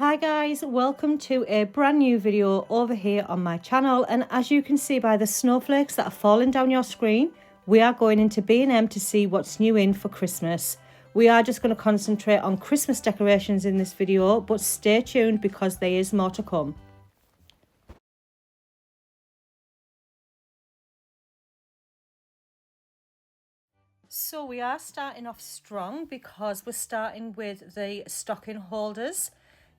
Hi guys, welcome to a brand new video over here on my channel, and as you can see by the snowflakes that are falling down your screen, we are going into B&M to see what's new in for Christmas. We are just going to concentrate on Christmas decorations in this video, but stay tuned because there is more to come. So we are starting off strong because we're starting with the stocking holders.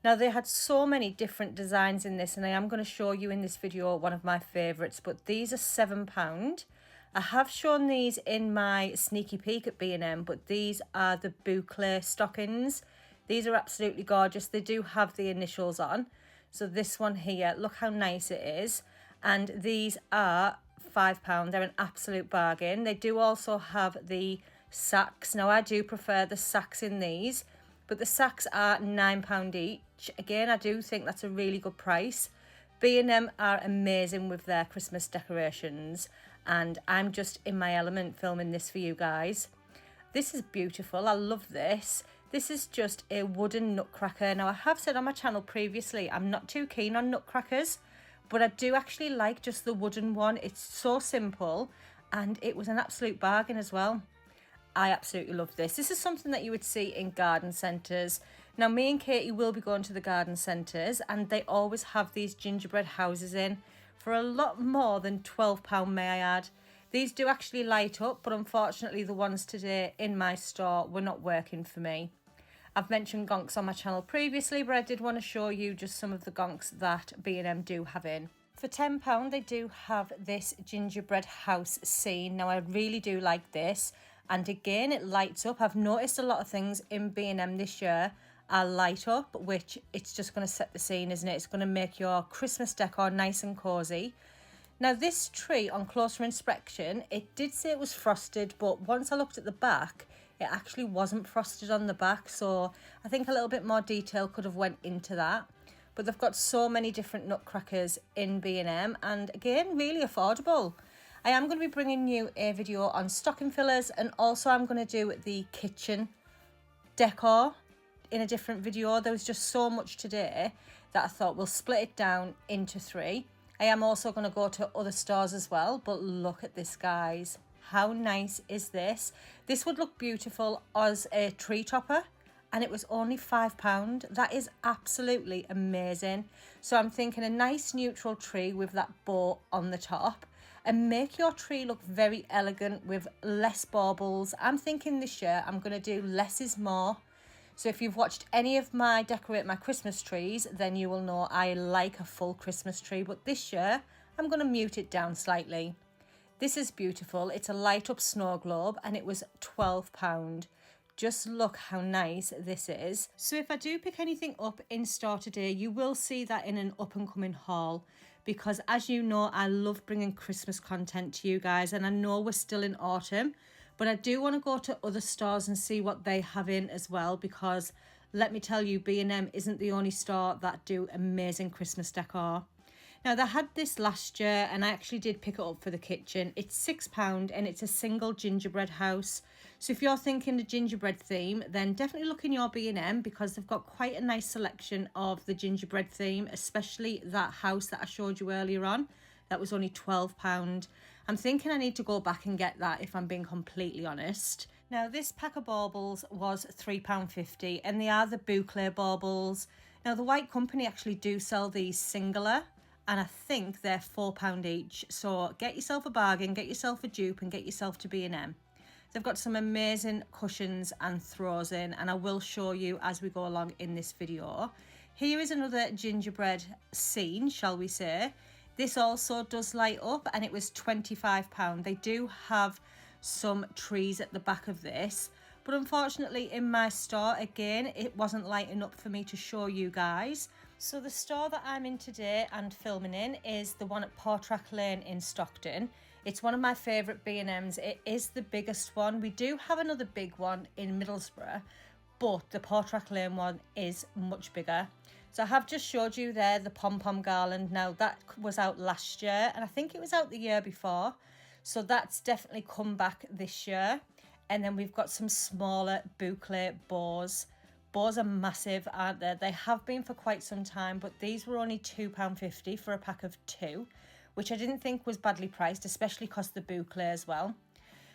Now they had so many different designs in this, and I am going to show you in this video one of my favourites, but these are £7. I have shown these in my sneaky peek at B&M, but these are the boucle stockings. These are absolutely gorgeous. They do have the initials on. So this one here, look how nice it is. And these are £5. They're an absolute bargain. They do also have the sacks. Now I do prefer the sacks in these, but the sacks are £9 each. Again, I do think that's a really good price. B&M are amazing with their Christmas decorations, and I'm just in my element filming this for you guys. This is beautiful. I love this. This is just a wooden nutcracker. Now I have said on my channel previously I'm not too keen on nutcrackers, but I do actually like just the wooden one. It's so simple, and it was an absolute bargain as well. I absolutely love this. This is something that you would see in garden centres. Now me and Katie will be going to the garden centres, and they always have these gingerbread houses in for a lot more than £12, may I add. These do actually light up, but unfortunately the ones today in my store were not working for me. I've mentioned gonks on my channel previously, but I did want to show you just some of the gonks that B&M do have in. For £10 they do have this gingerbread house scene. Now I really do like this, and again it lights up. I've noticed a lot of things in B&M this year are light up, which it's just going to set the scene, isn't it? It's going to make your Christmas decor nice and cosy. Now this tree, on closer inspection, it did say it was frosted, but once I looked at the back, it actually wasn't frosted on the back, so I think a little bit more detail could have went into that. But they've got so many different nutcrackers in B&M, and again, really affordable. I am going to be bringing you a video on stocking fillers, and also I'm going to do the kitchen decor in a different video. There was just so much today that I thought we'll split it down into 3. I am also going to go to other stores as well, but look at this, guys. How nice is this? This would look beautiful as a tree topper, and it was only £5. That is absolutely amazing. So I'm thinking a nice neutral tree with that bow on the top, and make your tree look very elegant with less baubles. I'm thinking this year I'm going to do less is more. So if you've watched any of my decorate my Christmas trees, then you will know I like a full Christmas tree, but this year I'm going to mute it down slightly. This is beautiful. It's a light up snow globe, and it was £12. Just look how nice this is. So if I do pick anything up in store today, you will see that in an up and coming haul, because as you know, I love bringing Christmas content to you guys, and I know we're still in autumn, but I do want to go to other stores and see what they have in as well, because let me tell you, B&M isn't the only store that do amazing Christmas decor. Now they had this last year, and I actually did pick it up for the kitchen. It's £6 and it's a single gingerbread house. So if you're thinking the gingerbread theme, then definitely look in your B&M, because they've got quite a nice selection of the gingerbread theme, especially that house that I showed you earlier on. That was only £12. I'm thinking I need to go back and get that, if I'm being completely honest. Now this pack of baubles was £3.50, and they are the boucle baubles. Now the White Company actually do sell these singular, and I think they're £4 each. So get yourself a bargain, get yourself a dupe, and get yourself to B&M. They've got some amazing cushions and throws in, and I will show you as we go along in this video. Here is another gingerbread scene, shall we say. This also does light up, and it was £25. They do have some trees at the back of this, but unfortunately in my store, again, it wasn't lighting up for me to show you guys. So the store that I'm in today and filming in is the one at Portrack Lane in Stockton. It's one of my favourite B&Ms. It is the biggest one. We do have another big one in Middlesbrough, but the Portrack Lane one is much bigger. So I have just showed you there the pom-pom garland. Now that was out last year, and I think it was out the year before. So that's definitely come back this year. And then we've got some smaller boucle bows. Bows are massive, aren't they? They have been for quite some time, but these were only £2.50 for a pack of 2, which I didn't think was badly priced, especially because the boucle as well.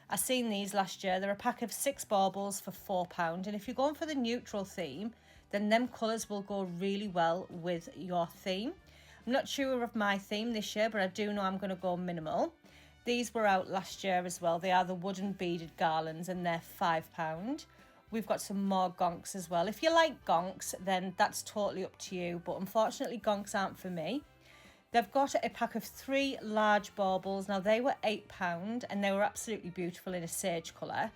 I seen these last year. They're a pack of 6 baubles for £4, and if you're going for the neutral theme, then them colours will go really well with your theme. I'm not sure of my theme this year, but I do know I'm going to go minimal. These were out last year as well. They are the wooden beaded garlands, and they're £5. We've got some more gonks as well. If you like gonks, then that's totally up to you, but unfortunately gonks aren't for me. They've got a pack of 3 large baubles. Now they were £8 and they were absolutely beautiful in a sage colour.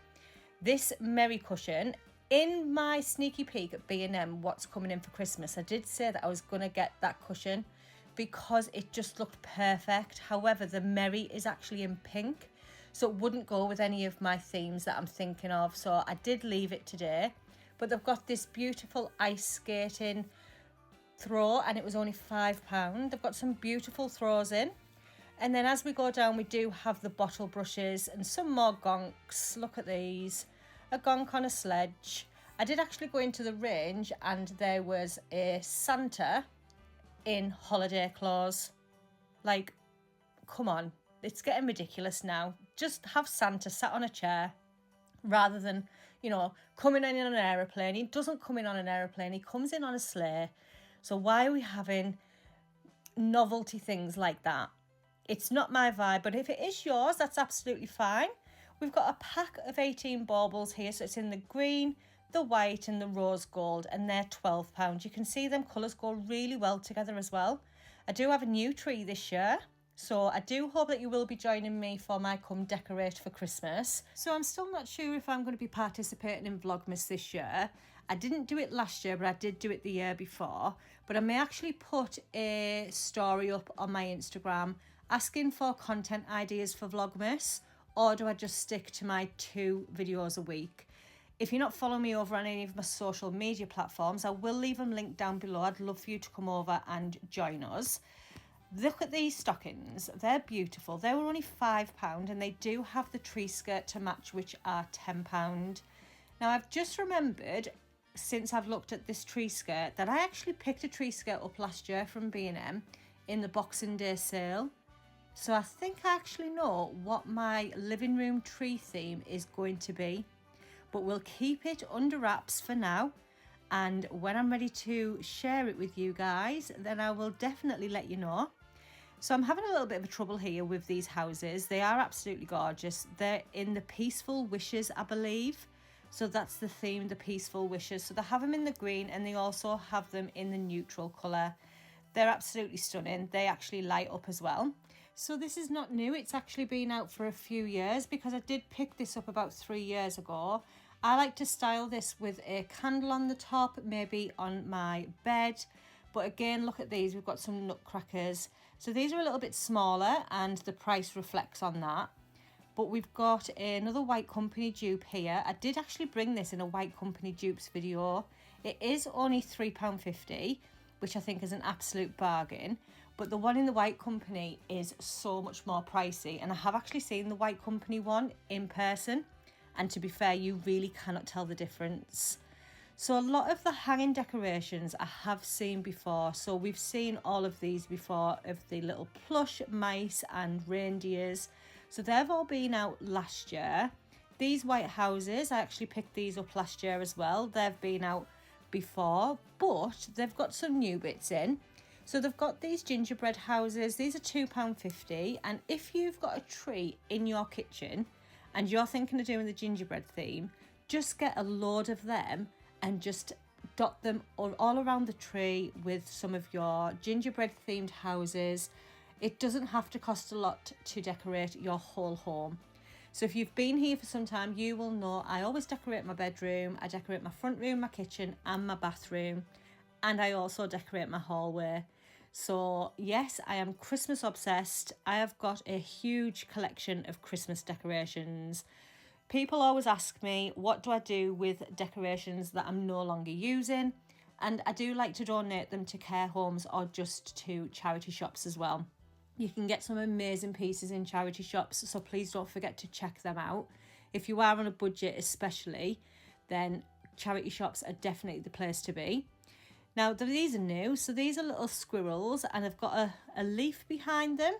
This Merry cushion, in my sneaky peek at B&M what's coming in for Christmas, I did say that I was going to get that cushion because it just looked perfect. However, the Merry is actually in pink, so it wouldn't go with any of my themes that I'm thinking of, so I did leave it today. But they've got this beautiful ice skating throw and it was only £5. They've got some beautiful throws in, and then as we go down we do have the bottle brushes and some more gonks. Look at these, a gonk on a sledge. I did actually go into the range and there was a Santa in holiday clothes. Like, come on, it's getting ridiculous now. Just have Santa sat on a chair rather than, you know, coming in on an aeroplane. He doesn't come in on an aeroplane, he comes in on a sleigh. So why are we having novelty things like that? It's not my vibe, but if it is yours, that's absolutely fine. We've got a pack of 18 baubles here, so it's in the green, the white and the rose gold, and they're £12. You can see them colours go really well together as well. I do have a new tree this year, so I do hope that you will be joining me for my Come Decorate for Christmas. So I'm still not sure if I'm going to be participating in Vlogmas this year. I didn't do it last year, but I did do it the year before. But I may actually put a story up on my Instagram asking for content ideas for Vlogmas, or do I just stick to my 2 videos a week? If you're not following me over on any of my social media platforms, I will leave them linked down below. I'd love for you to come over and join us. Look at these stockings. They're beautiful. They were only £5 and they do have the tree skirt to match, which are £10. Now I've just remembered, since I've looked at this tree skirt, that I actually picked a tree skirt up last year from B&M in the Boxing Day sale. So I think I actually know what my living room tree theme is going to be, but we'll keep it under wraps for now. And when I'm ready to share it with you guys, then I will definitely let you know. So I'm having a little bit of a trouble here with these houses. They are absolutely gorgeous. They're in the Peaceful Wishes, I believe. So that's the theme, the Peaceful Wishes. So they have them in the green and they also have them in the neutral colour. They're absolutely stunning. They actually light up as well. So this is not new. It's actually been out for a few years because I did pick this up about 3 years ago. I like to style this with a candle on the top, maybe on my bed. But again, look at these. We've got some nutcrackers. So these are a little bit smaller and the price reflects on that. But we've got another White Company dupe here. I did actually bring this in a White Company dupes video. It is only £3.50, which I think is an absolute bargain. But the one in the White Company is so much more pricey. And I have actually seen the White Company one in person. And to be fair, you really cannot tell the difference. So a lot of the hanging decorations I have seen before. So we've seen all of these before, of the little plush mice and reindeers. So they've all been out last year. These white houses, I actually picked these up last year as well. They've been out before, but they've got some new bits in. So they've got these gingerbread houses. These are £2.50. And if you've got a tree in your kitchen and you're thinking of doing the gingerbread theme, just get a load of them and just dot them all around the tree with some of your gingerbread themed houses. It doesn't have to cost a lot to decorate your whole home. So if you've been here for some time, you will know I always decorate my bedroom, I decorate my front room, my kitchen and my bathroom, and I also decorate my hallway. So yes, I am Christmas obsessed. I have got a huge collection of Christmas decorations. People always ask me, what do I do with decorations that I'm no longer using? And I do like to donate them to care homes or just to charity shops as well. You can get some amazing pieces in charity shops, so please don't forget to check them out. If you are on a budget especially, then charity shops are definitely the place to be. Now these are new, so these are little squirrels and they've got a leaf behind them.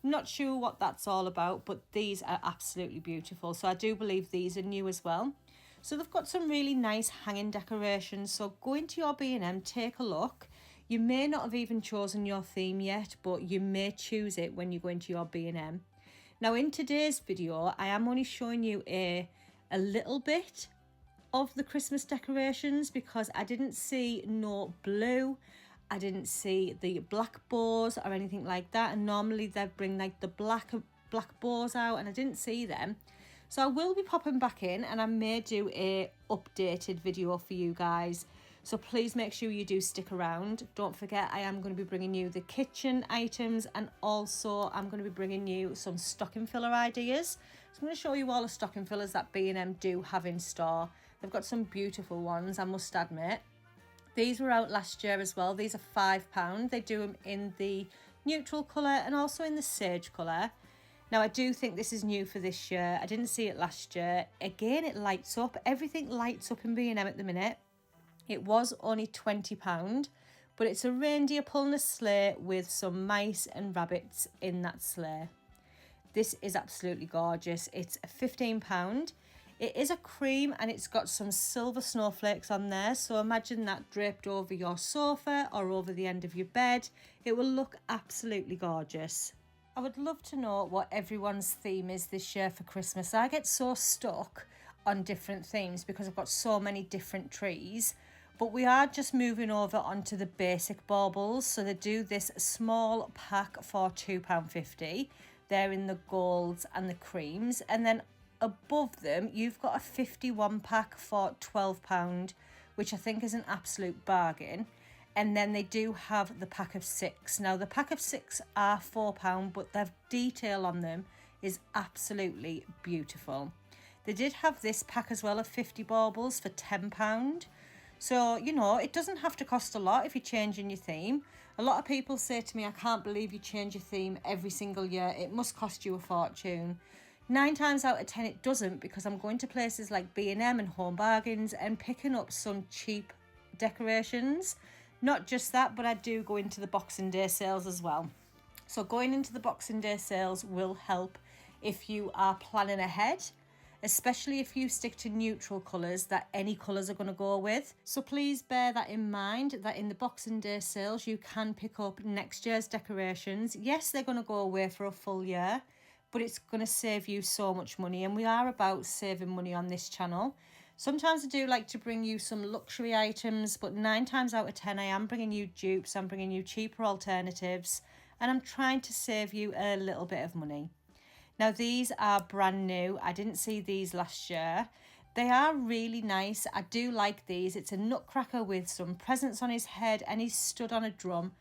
I'm not sure what that's all about, but these are absolutely beautiful. So I do believe these are new as well. So they've got some really nice hanging decorations. So go into your B&M, take a look. You may not have even chosen your theme yet, but you may choose it when you go into your B&M. Now in today's video, I am only showing you a little bit of the Christmas decorations because I didn't see no blue, I didn't see the black bows or anything like that, and normally they bring like the black bows out and I didn't see them. So I will be popping back in and I may do a updated video for you guys, so please make sure you do stick around. Don't forget, I am going to be bringing you the kitchen items and also I'm going to be bringing you some stocking filler ideas. So I'm going to show you all the stocking fillers that B&M do have in store. They've got some beautiful ones, I must admit. These were out last year as well. These are £5. They do them in the neutral colour and also in the sage colour. Now I do think this is new for this year. I didn't see it last year. Again, it lights up. Everything lights up in B&M at the minute. It was only £20, but it's a reindeer pulling a sleigh with some mice and rabbits in that sleigh. This is absolutely gorgeous. It's £15. It is a cream and it's got some silver snowflakes on there. So imagine that draped over your sofa or over the end of your bed. It will look absolutely gorgeous. I would love to know what everyone's theme is this year for Christmas. I get so stuck on different themes because I've got so many different trees. But we are just moving over onto the basic baubles. So they do this small pack for £2.50. They're in the golds and the creams. And then above them, you've got a 51 pack for £12, which I think is an absolute bargain. And then they do have the pack of 6. Now the pack of 6 are £4, but their detail on them is absolutely beautiful. They did have this pack as well of 50 baubles for £10. So, you know, it doesn't have to cost a lot if you're changing your theme. A lot of people say to me, I can't believe you change your theme every single year. It must cost you a fortune. 9 times out of 10 it doesn't, because I'm going to places like B&M and Home Bargains and picking up some cheap decorations. Not just that, but I do go into the Boxing Day sales as well. So going into the Boxing Day sales will help if you are planning ahead, especially if you stick to neutral colours that any colours are going to go with. So please bear that in mind, that in the Boxing Day sales you can pick up next year's decorations. Yes, they're going to go away for a full year, but it's going to save you so much money, and we are about saving money on this channel. Sometimes I do like to bring you some luxury items, but 9 times out of 10 I am bringing you dupes, I'm bringing you cheaper alternatives, and I'm trying to save you a little bit of money. Now these are brand new. I didn't see these last year. They are really nice. I do like these. It's a nutcracker with some presents on his head and he's stood on a drum.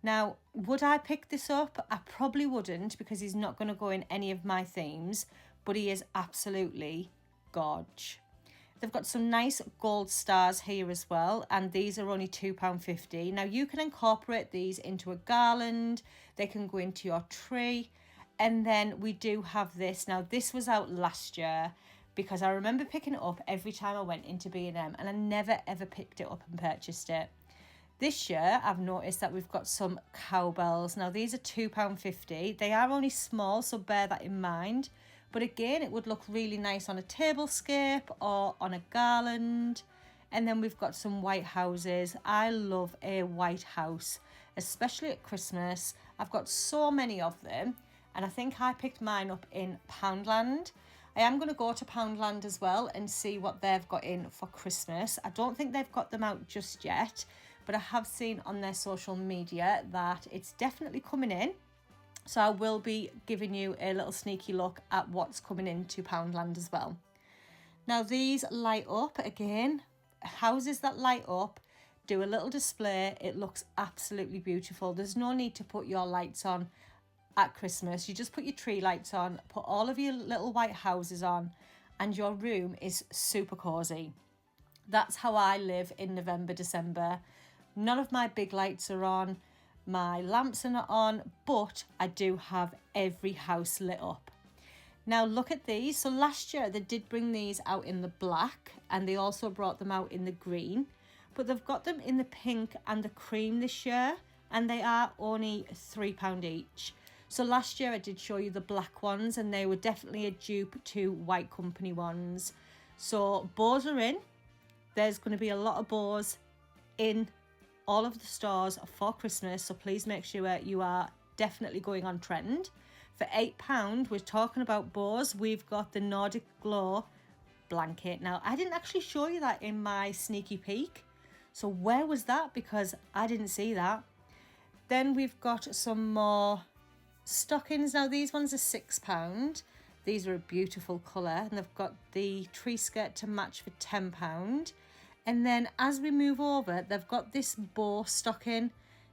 Now, would I pick this up? I probably wouldn't, because he's not going to go in any of my themes, but he is absolutely gorge. They've got some nice gold stars here as well, and these are only £2.50. Now you can incorporate these into a garland. They can go into your tree. And then we do have this. Now this was out last year because I remember picking it up every time I went into B&M, and I never ever picked it up and purchased it. This year I've noticed that we've got some cowbells. Now these are £2.50. They are only small, so bear that in mind. But again, it would look really nice on a tablescape or on a garland. And then we've got some white houses. I love a white house, especially at Christmas. I've got so many of them. And I think I picked mine up in Poundland. I am going to go to Poundland as well and see what they've got in for Christmas. I don't think they've got them out just yet, but I have seen on their social media that it's definitely coming in. So I will be giving you a little sneaky look at what's coming into Poundland as well. Now these light up again. Houses that light up, do a little display. It looks absolutely beautiful. There's no need to put your lights on at Christmas. You just put your tree lights on, put all of your little white houses on, and your room is super cozy. That's how I live in November, December. None of my big lights are on, my lamps are not on, but I do have every house lit up. Now look at these. So last year they did bring these out in the black, and they also brought them out in the green, but they've got them in the pink and the cream this year, and they are only £3 each. So last year I did show you the black ones, and they were definitely a dupe to White Company ones. So bows are in. There's going to be a lot of bows in all of the stores for Christmas, so please make sure you are definitely going on trend. For £8, we're talking about bows. We've got the Nordic Glow blanket. Now, I didn't actually show you that in my sneaky peek. So where was that? Because I didn't see that. Then we've got some more stockings. Now, these ones are £6. These are a beautiful colour, and they've got the tree skirt to match for £10. And then as we move over, they've got this bow stocking.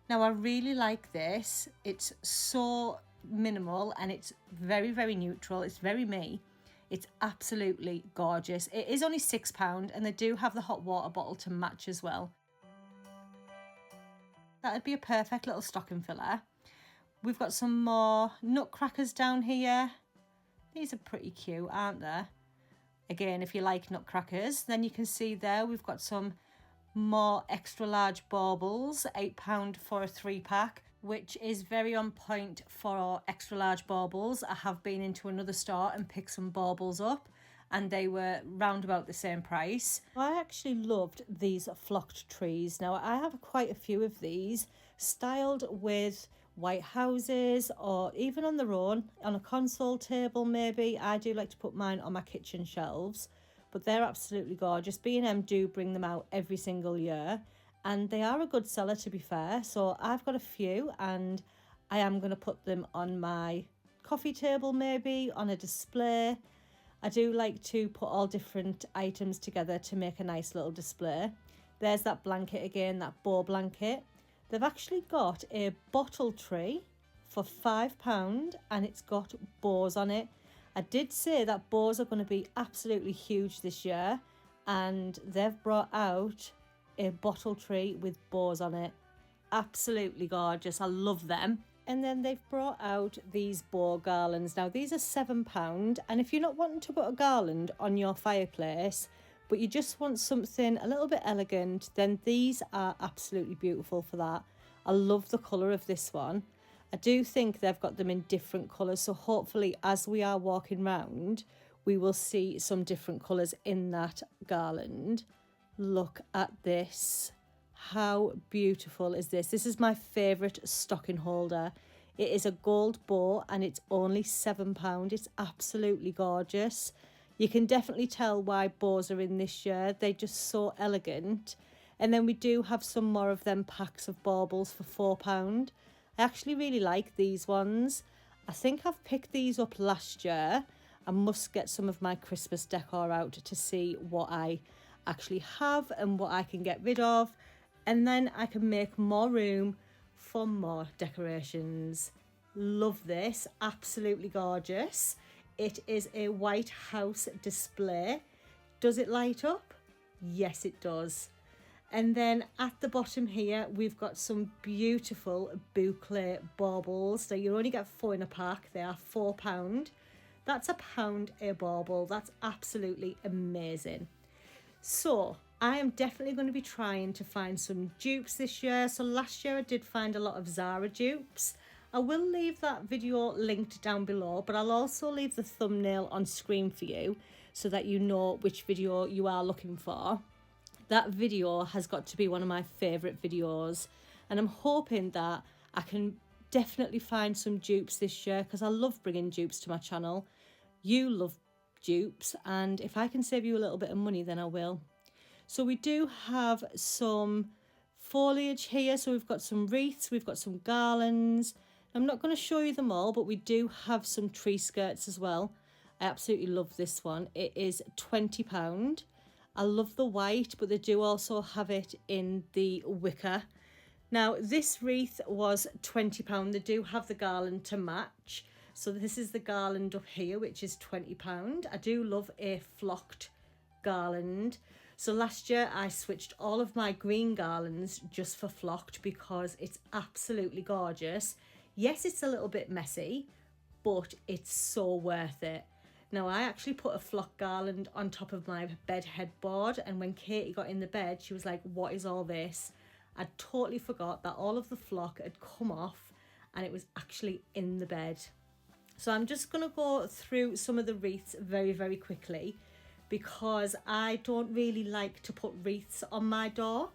Now, I really like this. It's so minimal and it's very, very neutral. It's very me. It's absolutely gorgeous. It is only £6, and they do have the hot water bottle to match as well. That would be a perfect little stocking filler. We've got some more nutcrackers down here. These are pretty cute, aren't they? Again, if you like nutcrackers, then you can see there we've got some more extra large baubles, £8 for a 3-pack, which is very on point for our extra large baubles. I have been into another store and picked some baubles up, and they were round about the same price. I actually loved these flocked trees. Now, I have quite a few of these styled with white houses, or even on their own, on a console table maybe. I do like to put mine on my kitchen shelves, but they're absolutely gorgeous. B&M do bring them out every single year, and they are a good seller, to be fair. So I've got a few, and I am going to put them on my coffee table, maybe on a display. I do like to put all different items together to make a nice little display. There's that blanket again, that bow blanket. They've actually got a bottle tree for £5, and it's got bows on it. I did say that bows are going to be absolutely huge this year, and they've brought out a bottle tree with bows on it. Absolutely gorgeous. I love them. And then they've brought out these bow garlands. Now, these are £7, and if you're not wanting to put a garland on your fireplace, but you just want something a little bit elegant, then these are absolutely beautiful for that. I love the colour of this one. I do think they've got them in different colours, so hopefully as we are walking round, we will see some different colours in that garland. Look at this. How beautiful is this? This is my favourite stocking holder. It is a gold bow, and it's only £7. It's absolutely gorgeous. You can definitely tell why bows are in this year. They're just so elegant. And then we do have some more of them packs of baubles for £4. I actually really like these ones. I think I've picked these up last year. I must get some of my Christmas decor out to see what I actually have and what I can get rid of. And then I can make more room for more decorations. Love this. Absolutely gorgeous. It is a White House display. Does it light up? Yes, it does. And then at the bottom here, we've got some beautiful boucle baubles. So you only get 4 in a pack. They are £4. That's £1 a bauble. That's absolutely amazing. So I am definitely going to be trying to find some dupes this year. So last year I did find a lot of Zara dupes. I will leave that video linked down below, but I'll also leave the thumbnail on screen for you so that you know which video you are looking for. That video has got to be one of my favourite videos, and I'm hoping that I can definitely find some dupes this year, because I love bringing dupes to my channel. You love dupes, and if I can save you a little bit of money, then I will. So we do have some foliage here. So we've got some wreaths, we've got some garlands. I'm not going to show you them all, but we do have some tree skirts as well. I absolutely love this one. It is £20. I love the white, but they do also have it in the wicker. Now, this wreath was £20. They do have the garland to match. So this is the garland up here, which is £20. I do love a flocked garland. So last year I switched all of my green garlands just for flocked, because it's absolutely gorgeous. Yes, it's a little bit messy, but it's so worth it. Now I actually put a flock garland on top of my bed headboard, and when Katie got in the bed she was like, what is all this? I totally forgot that all of the flock had come off and it was actually in the bed. So I'm just going to go through some of the wreaths very quickly, because I don't really like to put wreaths on my door.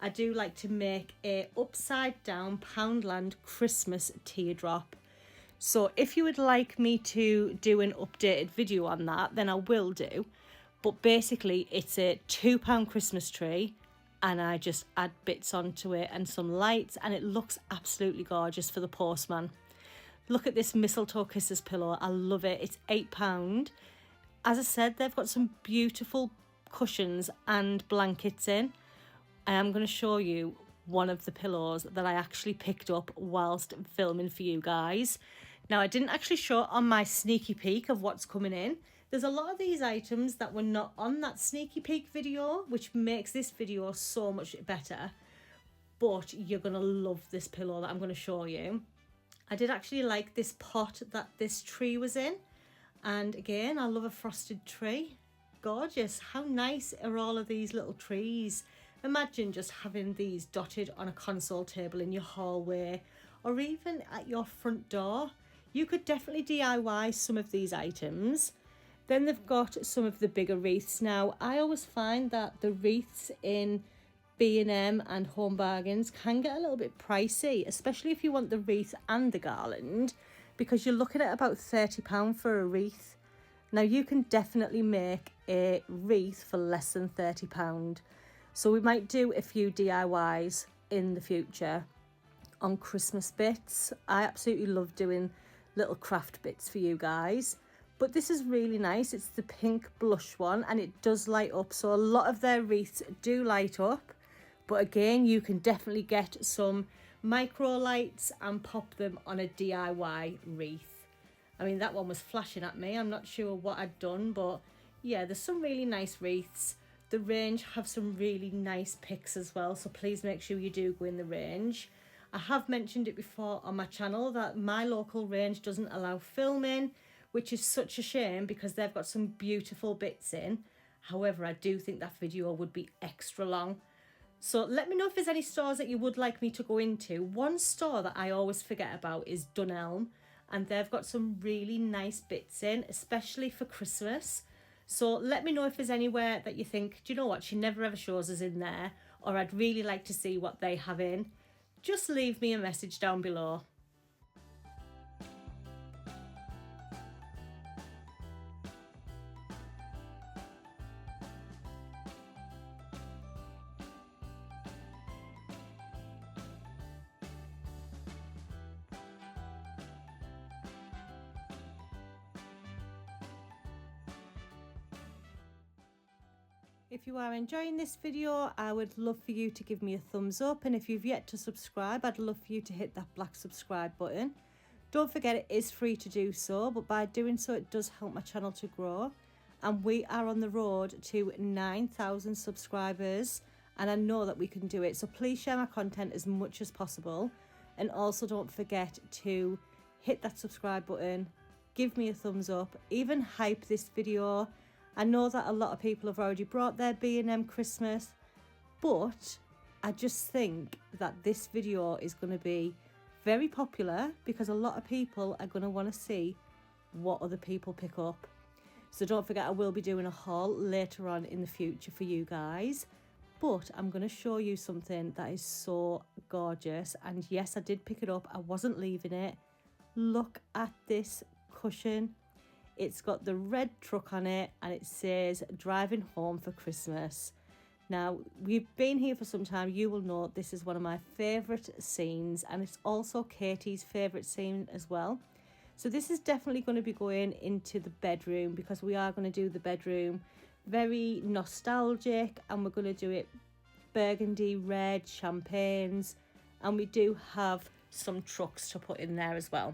I do like to make a upside down Poundland Christmas teardrop. So if you would like me to do an updated video on that, then I will do. But basically it's a £2 Christmas tree, and I just add bits onto it and some lights, and it looks absolutely gorgeous for the postman. Look at this mistletoe kisses pillow. I love it. It's £8. As I said, they've got some beautiful cushions and blankets in. I am going to show you one of the pillows that I actually picked up whilst filming for you guys. Now, I didn't actually show it on my sneaky peek of what's coming in. There's a lot of these items that were not on that sneaky peek video, which makes this video so much better. But you're going to love this pillow that I'm going to show you. I did actually like this pot that this tree was in. And again, I love a frosted tree. Gorgeous. How nice are all of these little trees? Imagine just having these dotted on a console table in your hallway, or even at your front door. You could definitely DIY some of these items. Then they've got some of the bigger wreaths. Now, I always find that the wreaths in B&M and Home Bargains can get a little bit pricey, especially if you want the wreath and the garland, because you're looking at about £30 for a wreath. Now, you can definitely make a wreath for less than £30. So we might do a few DIYs in the future on Christmas bits. I absolutely love doing little craft bits for you guys. But this is really nice. It's the pink blush one, and it does light up. So a lot of their wreaths do light up. But again, you can definitely get some micro lights and pop them on a DIY wreath. I mean, that one was flashing at me. I'm not sure what I'd done, but yeah, there's some really nice wreaths. The range have some really nice picks as well, so please make sure you do go in the range. I have mentioned it before on my channel that my local range doesn't allow filming, which is such a shame because they've got some beautiful bits in. However, I do think that video would be extra long. So let me know if there's any stores that you would like me to go into. One store that I always forget about is Dunelm, and they've got some really nice bits in, especially for Christmas. So let me know if there's anywhere that you think, do you know what, she never ever shows us in there, or I'd really like to see what they have in. Just leave me a message down below. If you are enjoying this video, I would love for you to give me a thumbs up, and if you've yet to subscribe, I'd love for you to hit that black subscribe button. Don't forget it is free to do so, but by doing so it does help my channel to grow, and we are on the road to 9,000 subscribers, and I know that we can do it. So please share my content as much as possible, and also don't forget to hit that subscribe button, give me a thumbs up, even hype this video. I know that a lot of people have already brought their B&M Christmas, but I just think that this video is going to be very popular because a lot of people are going to want to see what other people pick up. So don't forget, I will be doing a haul later on in the future for you guys, but I'm going to show you something that is so gorgeous. And yes, I did pick it up. I wasn't leaving it. Look at this cushion. It's got the red truck on it and it says driving home for Christmas. Now, we've been here for some time. You will know this is one of my favourite scenes, and it's also Katie's favourite scene as well. So this is definitely going to be going into the bedroom because we are going to do the bedroom very nostalgic, and we're going to do it burgundy, red, champagnes, and we do have some trucks to put in there as well.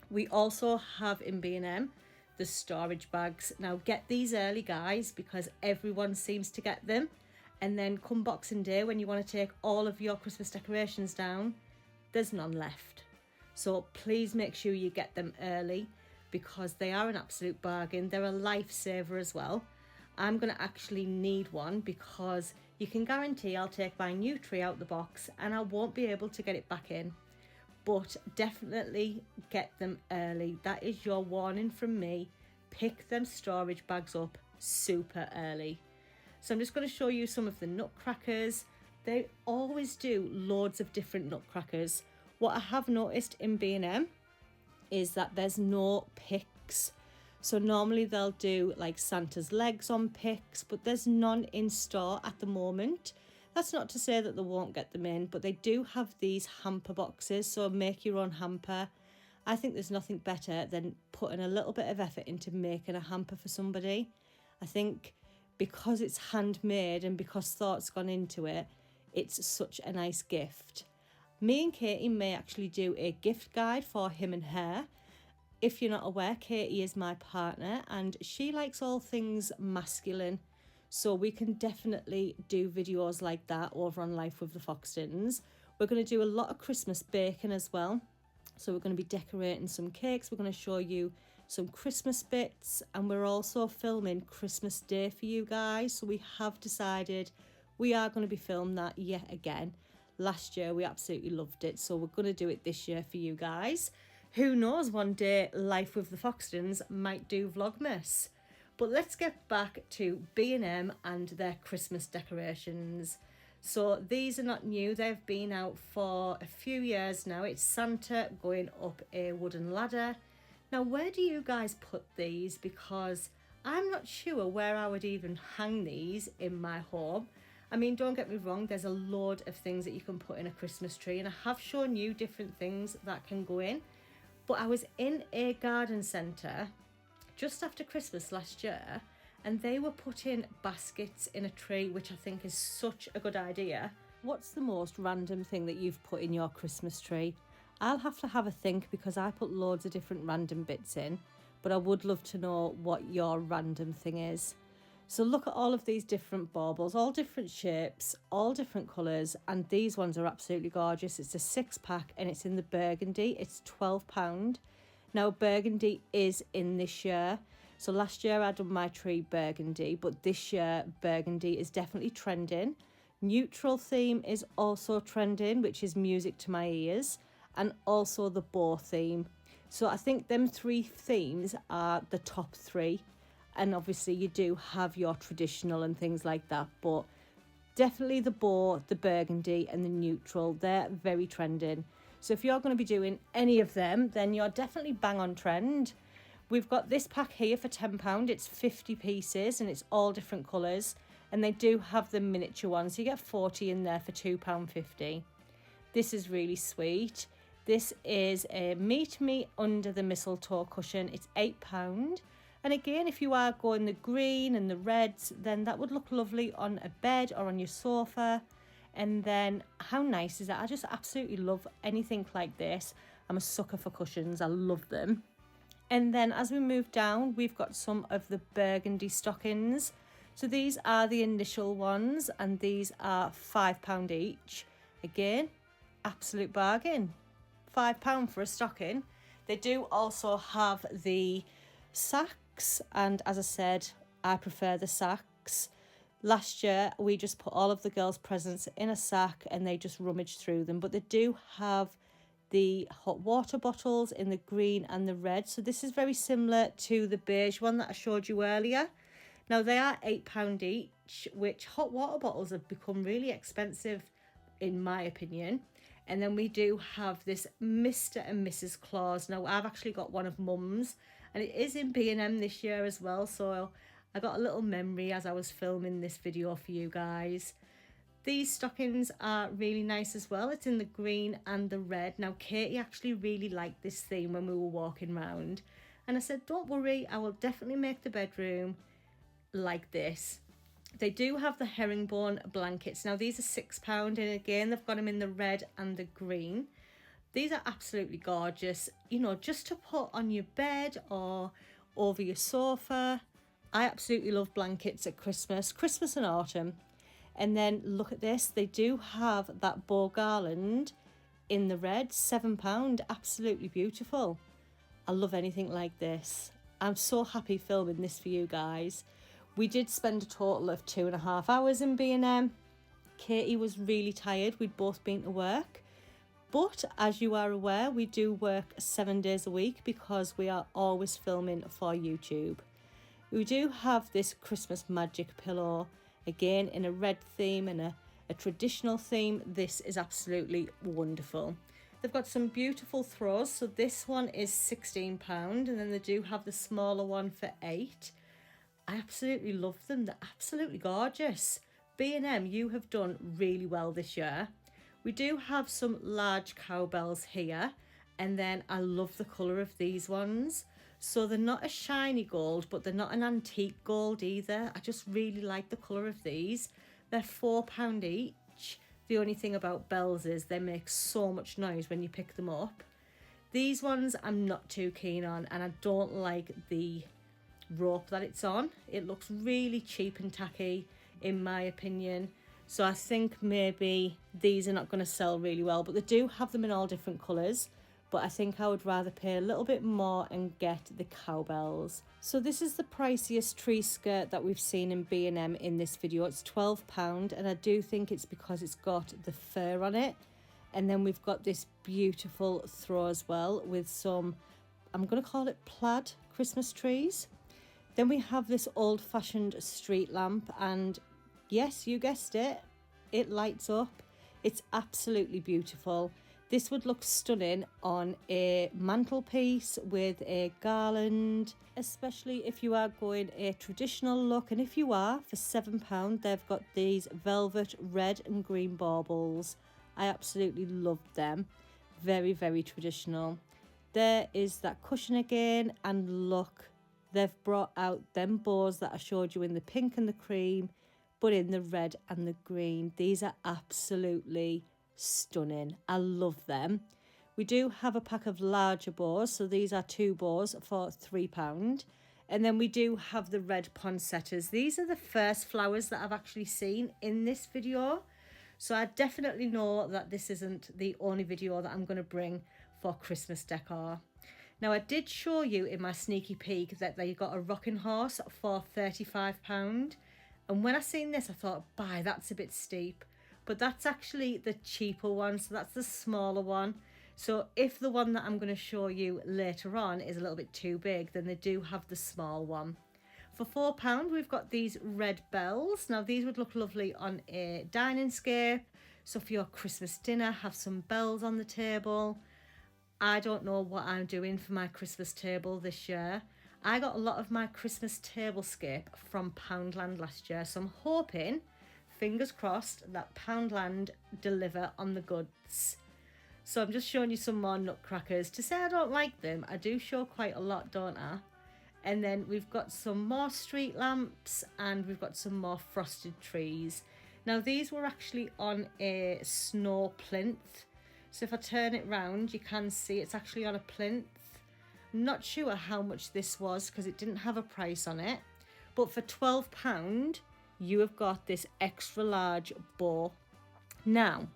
We also have in B&M the storage bags. Now get these early, guys, because everyone seems to get them, and then come Boxing Day when you want to take all of your Christmas decorations down, there's none left. So please make sure you get them early. because they are an absolute bargain. They're a lifesaver as well. I'm going to actually need one because you can guarantee I'll take my new tree out the box and I won't be able to get it back in. But definitely get them early. That is your warning from me. Pick them storage bags up super early. So I'm just going to show you some of the nutcrackers. They always do loads of different nutcrackers. What I have noticed in B&M is that there's no picks. So normally they'll do like Santa's legs on picks, but there's none in store at the moment. That's not to say that they won't get them in, but they do have these hamper boxes, so make your own hamper. I think there's nothing better than putting a little bit of effort into making a hamper for somebody. I think because it's handmade and because thought's gone into it, it's such a nice gift. Me and Katie may actually do a gift guide for him and her. If you're not aware, Katie is my partner and she likes all things masculine. So we can definitely do videos like that over on Life with the Foxtons. We're going to do a lot of Christmas baking as well. So we're going to be decorating some cakes. We're going to show you some Christmas bits. And we're also filming Christmas Day for you guys. So we have decided we are going to be filming that yet again. Last year we absolutely loved it. So we're going to do it this year for you guys. Who knows, one day Life with the Foxtons might do Vlogmas. But let's get back to B&M and their Christmas decorations. So these are not new, they've been out for a few years now. It's Santa going up a wooden ladder. Now where do you guys put these? Because I'm not sure where I would even hang these in my home. I mean, don't get me wrong, there's a load of things that you can put in a Christmas tree, and I have shown you different things that can go in. But I was in a garden centre just after Christmas last year and they were putting baskets in a tree, which I think is such a good idea. What's the most random thing that you've put in your Christmas tree? I'll have to have a think because I put loads of different random bits in, but I would love to know what your random thing is. So look at all of these different baubles, all different shapes, all different colours, and these ones are absolutely gorgeous. It's a 6-pack and it's in the burgundy. It's £12. Now burgundy is in this year. So last year I done my tree burgundy, but this year burgundy is definitely trending. Neutral theme is also trending, which is music to my ears, and also the bow theme. So I think them 3 themes are the top 3. And obviously you do have your traditional and things like that, but definitely the bow, the burgundy and the neutral, they're very trending. So if you're going to be doing any of them, then you're definitely bang on trend. We've got this pack here for £10. It's 50 pieces and it's all different colours. And they do have the miniature ones. So you get 40 in there for £2.50. This is really sweet. This is a Meet Me Under the Mistletoe cushion. It's £8. And again, if you are going the green and the reds, then that would look lovely on a bed or on your sofa. And then how nice is that? I just absolutely love anything like this. I'm a sucker for cushions. I love them. And then as we move down, we've got some of the burgundy stockings. So these are the initial ones and these are £5 each. Again, absolute bargain. £5 for a stocking. They do also have the sacks. And as I said, I prefer the sacks. Last year, we just put all of the girls' presents in a sack and they just rummaged through them. But they do have the hot water bottles in the green and the red. So this is very similar to the beige one that I showed you earlier. Now, they are £8 each, which hot water bottles have become really expensive, in my opinion. And then we do have this Mr. and Mrs. Claus. Now, I've actually got one of Mum's, and it is in B&M this year as well. So I got a little memory as I was filming this video for you guys. These stockings are really nice as well. It's in the green and the red. Now, Katie actually really liked this theme when we were walking round. And I said, don't worry, I will definitely make the bedroom like this. They do have the herringbone blankets. Now, these are £6. And again, they've got them in the red and the green. These are absolutely gorgeous, you know, just to put on your bed or over your sofa. I absolutely love blankets at Christmas and autumn. And then look at this. They do have that bow garland in the red, £7. Absolutely beautiful. I love anything like this. I'm so happy filming this for you guys. We did spend a total of 2.5 hours in B&M. Katie was really tired. We'd both been to work. But as you are aware, we do work 7 days a week because we are always filming for YouTube. We do have this Christmas magic pillow, again in a red theme and a traditional theme. This is absolutely wonderful. They've got some beautiful throws. So this one is £16 and then they do have the smaller one for £8. I absolutely love them. They're absolutely gorgeous. B&M, you have done really well this year. We do have some large cowbells here, and then I love the colour of these ones. So they're not a shiny gold, but they're not an antique gold either. I just really like the colour of these. They're £4 each. The only thing about bells is they make so much noise when you pick them up. These ones I'm not too keen on, and I don't like the rope that it's on. It looks really cheap and tacky in my opinion. So I think maybe these are not going to sell really well, but they do have them in all different colours. But I think I would rather pay a little bit more and get the cowbells. So this is the priciest tree skirt that we've seen in B&M in this video. It's £12 and I do think it's because it's got the fur on it. And then we've got this beautiful throw as well with some, I'm going to call it plaid Christmas trees. Then we have this old-fashioned street lamp, and yes, you guessed it, it lights up. It's absolutely beautiful. This would look stunning on a mantelpiece with a garland, especially if you are going a traditional look. And if you are, for £7, they've got these velvet red and green baubles. I absolutely loved them. Very, very traditional. There is that cushion again, and look, they've brought out them bows that I showed you in the pink and the cream, but in the red and the green. These are absolutely stunning. I love them. We do have a pack of larger bows, so these are 2 bows for £3. And then we do have the red poinsettias. These are the first flowers that I've actually seen in this video. So I definitely know that this isn't the only video that I'm going to bring for Christmas decor. Now, I did show you in my sneaky peek that they got a rocking horse for £35. And when I seen this, I thought, bye, that's a bit steep. But that's actually the cheaper one, so that's the smaller one. So if the one that I'm going to show you later on is a little bit too big, then they do have the small one. For £4, we've got these red bells. Now, these would look lovely on a dining scape. So for your Christmas dinner, have some bells on the table. I don't know what I'm doing for my Christmas table this year. I got a lot of my Christmas tablescape from Poundland last year, so I'm hoping, fingers crossed, that Poundland deliver on the goods. So I'm just showing you some more nutcrackers. To say I don't like them, I do show quite a lot, don't I? And then we've got some more street lamps and we've got some more frosted trees. Now these were actually on a snow plinth. So if I turn it round, you can see it's actually on a plinth. I'm not sure how much this was because it didn't have a price on it. But for £12, you have got this extra large bow. Now,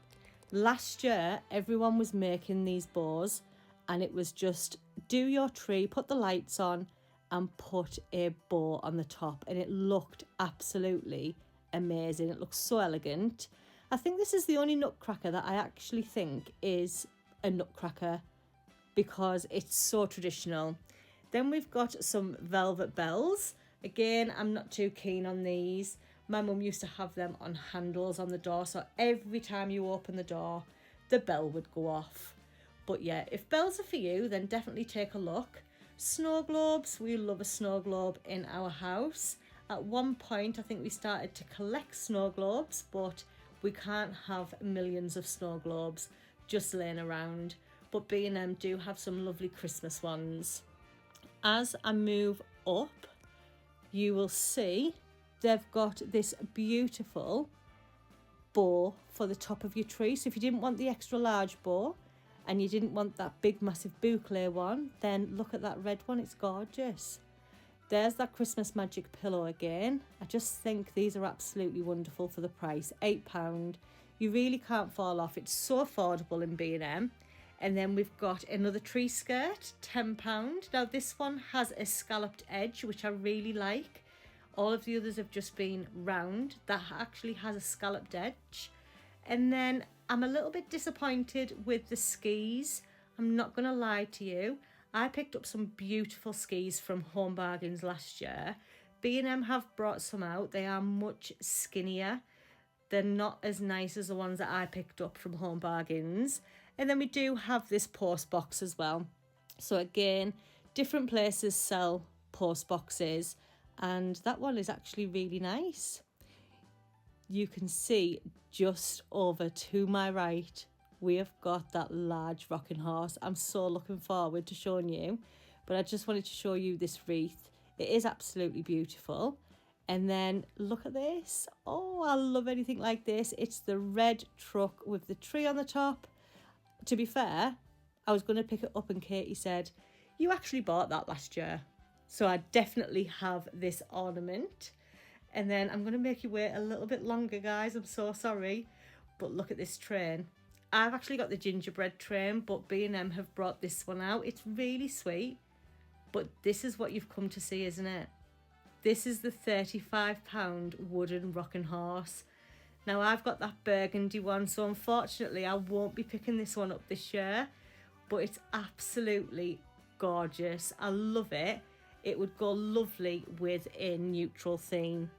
last year, everyone was making these bows and it was just do your tree, put the lights on and put a bow on the top. And it looked absolutely amazing. It looks so elegant. I think this is the only nutcracker that I actually think is a nutcracker because it's so traditional. Then we've got some velvet bells. Again, I'm not too keen on these. My mum used to have them on handles on the door, so every time you open the door, the bell would go off. But yeah, if bells are for you, then definitely take a look. Snow globes, we love a snow globe in our house. At one point, I think we started to collect snow globes, but we can't have millions of snow globes just laying around. But B&M do have some lovely Christmas ones. As I move up, you will see they've got this beautiful bow for the top of your tree. So if you didn't want the extra large bow and you didn't want that big massive boucle one, then look at that red one, it's gorgeous. There's that Christmas magic pillow again. I just think these are absolutely wonderful for the price, £8. You really can't fall off. It's so affordable in B&M. And then we've got another tree skirt, £10. Now this one has a scalloped edge, which I really like. All of the others have just been round. That actually has a scalloped edge. And then I'm a little bit disappointed with the skis. I'm not going to lie to you. I picked up some beautiful skis from Home Bargains last year. B&M have brought some out. They are much skinnier. They're not as nice as the ones that I picked up from Home Bargains. And then we do have this post box as well. So again, different places sell post boxes, and that one is actually really nice. You can see just over to my right, we have got that large rocking horse. I'm so looking forward to showing you, but I just wanted to show you this wreath. It is absolutely beautiful. And then look at this. Oh, I love anything like this. It's the red truck with the tree on the top. To be fair, I was going to pick it up and Katie said, you actually bought that last year. So I definitely have this ornament. And then I'm going to make you wait a little bit longer, guys. I'm so sorry. But look at this train. I've actually got the gingerbread train, but B&M have brought this one out. It's really sweet. But this is what you've come to see, isn't it? This is the £35 wooden rocking horse. Now I've got that burgundy one, so unfortunately I won't be picking this one up this year. But it's absolutely gorgeous. I love it. It would go lovely with a neutral theme.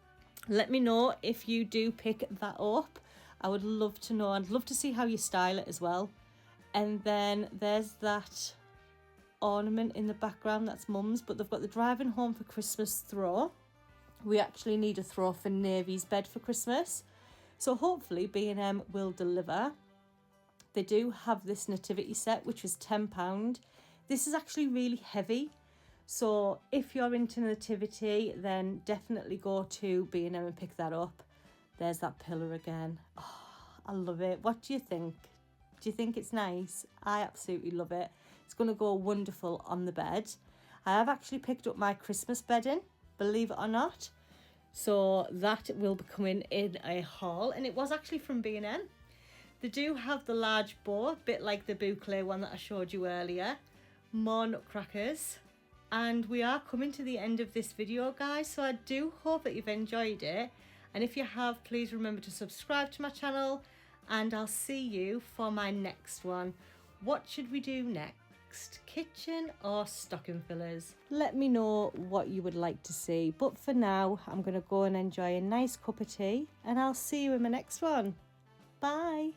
Let me know if you do pick that up. I would love to know. I'd love to see how you style it as well. And then there's that ornament in the background. That's Mum's, but they've got the driving home for Christmas throw. We actually need a throw for Navy's bed for Christmas. So hopefully B&M will deliver. They do have this nativity set, which was £10. This is actually really heavy. So if you're into nativity, then definitely go to B&M and pick that up. There's that pillar again. Oh, I love it. What do you think? Do you think it's nice? I absolutely love it. It's going to go wonderful on the bed. I have actually picked up my Christmas bedding, believe it or not. So that will be coming in a haul, and it was actually from B&M. They do have the large bow, a bit like the boucle one that I showed you earlier. More nutcrackers. And we are coming to the end of this video, guys, so I do hope that you've enjoyed it. And if you have, please remember to subscribe to my channel, and I'll see you for my next one. What should we do next? Kitchen or stocking fillers? Let me know what you would like to see. But for now, I'm going to go and enjoy a nice cup of tea, and I'll see you in my next one. Bye.